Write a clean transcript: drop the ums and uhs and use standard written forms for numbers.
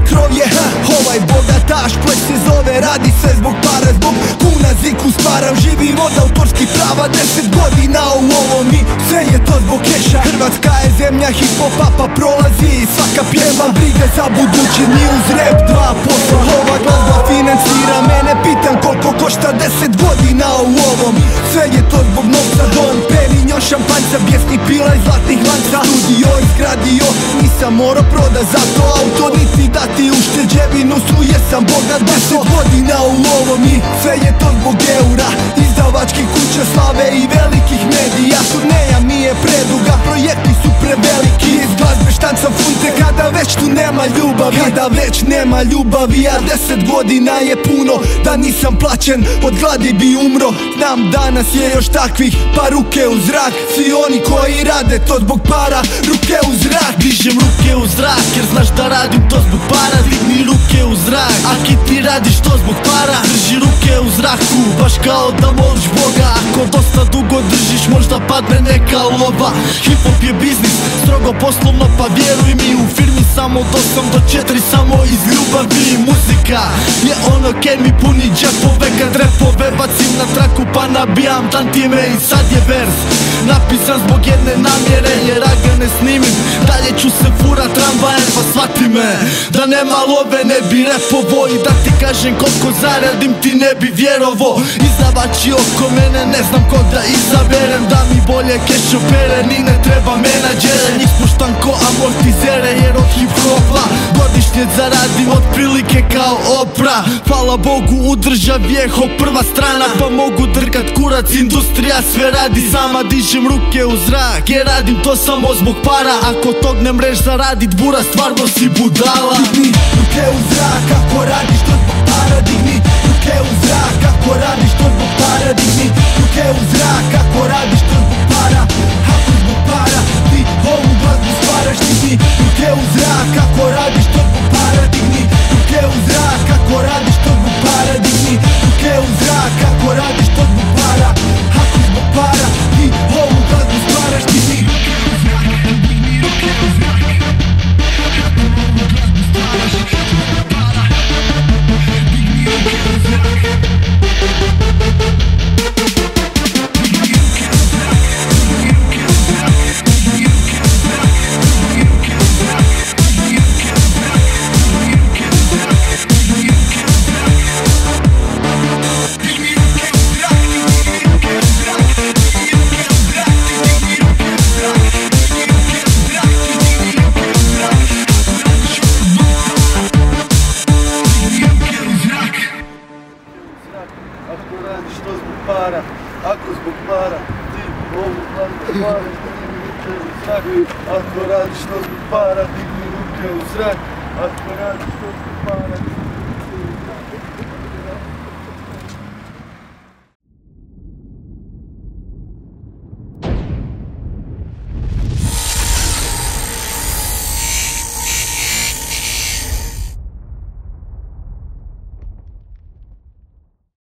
krov je ovaj bogataš, pleć se zove, radi sve zbog para, zbog kuna ziku sparam, živim od autorskih prava 10 godina u ovom i sve je to zbog keša. Hrvatska je zemlja hip-hopa pa prolazi i svaka pjesma brige za budući, ni uz rap 2%. Ova glazba financira mene, pitam koliko košta 10 godina u ovom, sve je to zbog novca. Don Perignon šampanjca, bijesnih pila i zlatnih lanca, studio izgradio, nisam morao prodat za to auto, niti dati ušteđevinu, su jesam bogat. 10 godina u ovom i sve je to zbog eura, izdavačkih kuća slave i velikih medija. Turneja mi je preduga, projekti su preveliki, iz glazbe štancam funte kada već tu nema ljubavi, kada već nema ljubavi. A 10 godina je puno, da nisam plaćen od gladi bi umro. Znam danas je još takvih, pa ruke u zrak, svi oni koji rade to zbog para, ruke u zrak. Dižem ruke u zrak jer znaš da radim to zbog para, digni ruke u zrak, aki ti radiš to zbog para. Drži ruke u zraku, baš kao da moliš Boga, ako dosta dugo držiš možda padne neka lova. Hip-hop je biznis, strogo poslovno, pa vjeruj mi, u firmi samo od 8 do 4, samo iz ljubavi. Muzika je ono ker mi puni džepove, kad repove bacim na traku pa nabijam tantime. I sad je vers napisan zbog jedne namjere, jer aga ne snimim, dalje ću se furat tramvajem, pa shvati me da nema love ne bi repovo, i da ti kažem koliko zaradim ti ne bi vjerovo. Izdavači oko mene ne znam kog da izaberem, da mi bolje keš opere, ni ne treba menadžere, njih spuštam ko amortizere, jer od hip-hopa godišnje zaradim otprilike kao Oprah. Hvala Bogu u državi je hop prva strana, pa mogu drgat kurac, industrija sve radi sama. Dižem ruke u zrak jer radim to samo zbog para, ako tog ne mreš zaradit bura, stvarno si budala. Digni ruke u zrak ako radiš to zbog para, digni ruke u zrak ako radiš to zbog para, digni ruke u zrak ako radiš to zbog para, ako zbog para ti ovu glazbu stvaraš. Digni ruke u zrak ako radiš to zbog para, digni ruke u zrak ako radiš to zbog para, digni ruke u zrak ako radiš to zbog para, ako zbog para ti ovu glazbu stvaraš. Digni ruke u zrak. Ako radiš to zbog para, ako zbog para ti ovu glazbu stvaraš. Digni ruke u zrak, ako radiš to zbog para, digni ruke u zrak, ako radiš to zbog para.